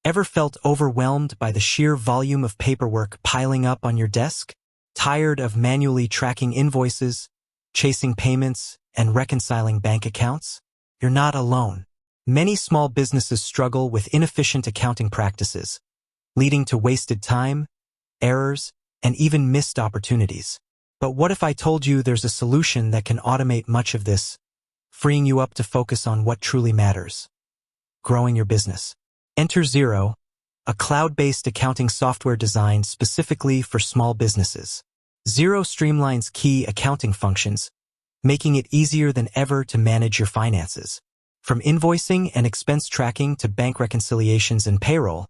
Ever felt overwhelmed by the sheer volume of paperwork piling up on your desk? Tired of manually tracking invoices, chasing payments, and reconciling bank accounts? You're not alone. Many small businesses struggle with inefficient accounting practices, leading to wasted time, errors, and even missed opportunities. But what if I told you there's a solution that can automate much of this, freeing you up to focus on what truly matters? Growing your business. Enter Xero, a cloud-based accounting software designed specifically for small businesses. Xero streamlines key accounting functions, making it easier than ever to manage your finances. From invoicing and expense tracking to bank reconciliations and payroll,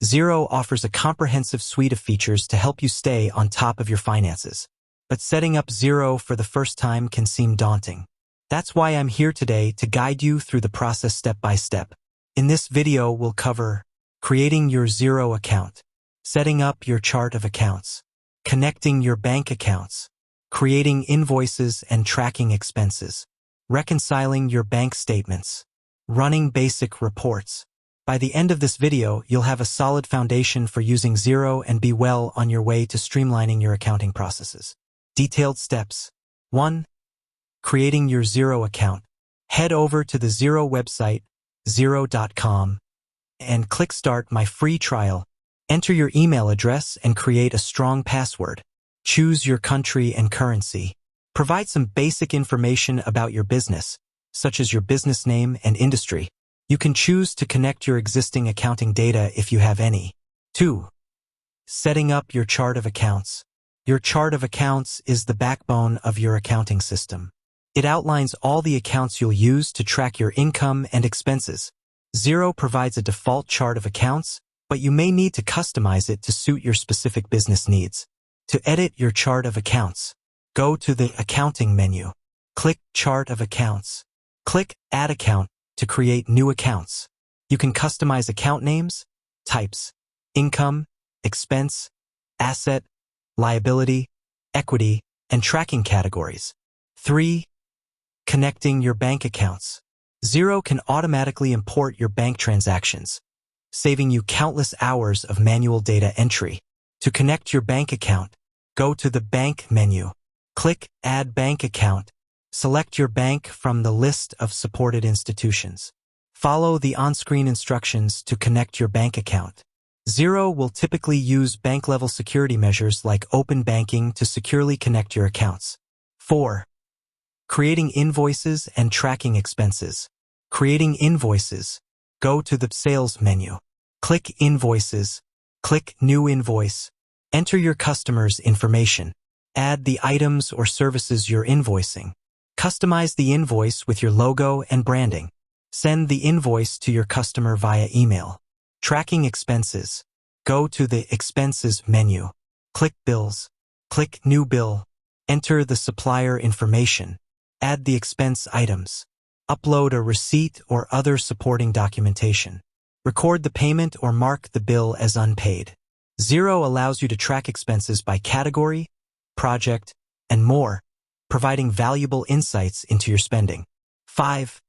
Xero offers a comprehensive suite of features to help you stay on top of your finances. But setting up Xero for the first time can seem daunting. That's why I'm here today to guide you through the process step by step. In this video, we'll cover creating your Xero account, setting up your chart of accounts, connecting your bank accounts, creating invoices and tracking expenses, reconciling your bank statements, running basic reports. By the end of this video, you'll have a solid foundation for using Xero and be well on your way to streamlining your accounting processes. Detailed steps. 1. Creating your Xero account. Head over to the Xero website, Xero.com, and click Start My Free Trial. Enter your email address and create a strong password. Choose your country and currency. Provide some basic information about your business, such as your business name and industry. You can choose to connect your existing accounting data if you have any. 2. Setting up your chart of accounts. Your chart of accounts is the backbone of your accounting system. It outlines all the accounts you'll use to track your income and expenses. Xero provides a default chart of accounts, but you may need to customize it to suit your specific business needs. To edit your chart of accounts, go to the Accounting menu. Click Chart of Accounts. Click Add Account to create new accounts. You can customize account names, types, income, expense, asset, liability, equity, and tracking categories. 3. Connecting your bank accounts. Xero can automatically import your bank transactions, saving you countless hours of manual data entry. To connect your bank account, go to the Bank menu. Click Add Bank Account. Select your bank from the list of supported institutions. Follow the on-screen instructions to connect your bank account. Xero will typically use bank-level security measures like open banking to securely connect your accounts. 4. Creating invoices and tracking expenses. Creating invoices. Go to the Sales menu. Click Invoices. Click New Invoice. Enter your customer's information. Add the items or services you're invoicing. Customize the invoice with your logo and branding. Send the invoice to your customer via email. Tracking expenses. Go to the Expenses menu. Click Bills. Click New Bill. Enter the supplier information. Add the expense items. Upload a receipt or other supporting documentation. Record the payment or mark the bill as unpaid. Xero allows you to track expenses by category, project, and more, providing valuable insights into your spending. 5.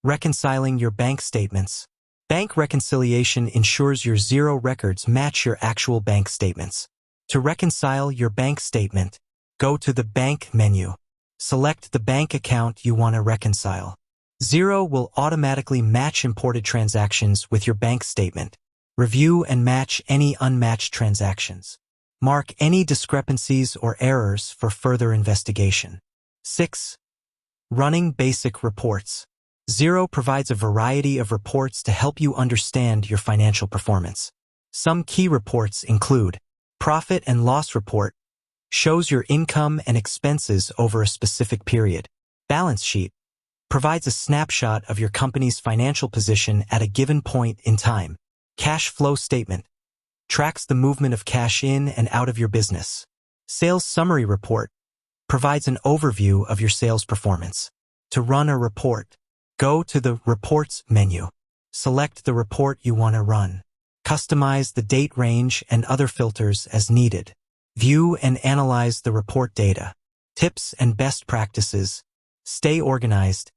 Reconciling your bank statements. Bank reconciliation ensures your Xero records match your actual bank statements. To reconcile your bank statement, go to the Bank menu. Select the bank account you want to reconcile. Xero will automatically match imported transactions with your bank statement. Review and match any unmatched transactions. Mark any discrepancies or errors for further investigation. 6. Running basic reports. Xero provides a variety of reports to help you understand your financial performance. Some key reports include Profit and Loss Report, shows your income and expenses over a specific period. Balance Sheet, provides a snapshot of your company's financial position at a given point in time. Cash Flow Statement, tracks the movement of cash in and out of your business. Sales Summary Report, provides an overview of your sales performance. To run a report, go to the Reports menu. Select the report you want to run. Customize the date range and other filters as needed. View and analyze the report data. Tips and best practices. Stay organized.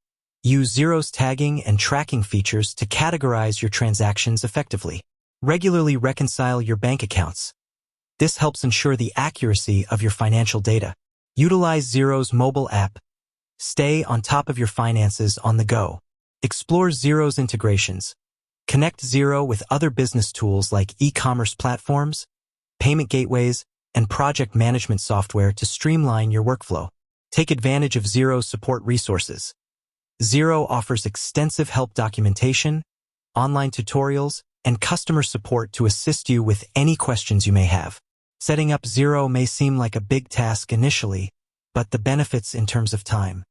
Use Xero's tagging and tracking features to categorize your transactions effectively. Regularly reconcile your bank accounts. This helps ensure the accuracy of your financial data. Utilize Xero's mobile app. Stay on top of your finances on the go. Explore Xero's integrations. Connect Xero with other business tools like e-commerce platforms, payment gateways, and project management software to streamline your workflow. Take advantage of Xero's support resources. Xero offers extensive help documentation, online tutorials, and customer support to assist you with any questions you may have. Setting up Xero may seem like a big task initially, but the benefits in terms of time,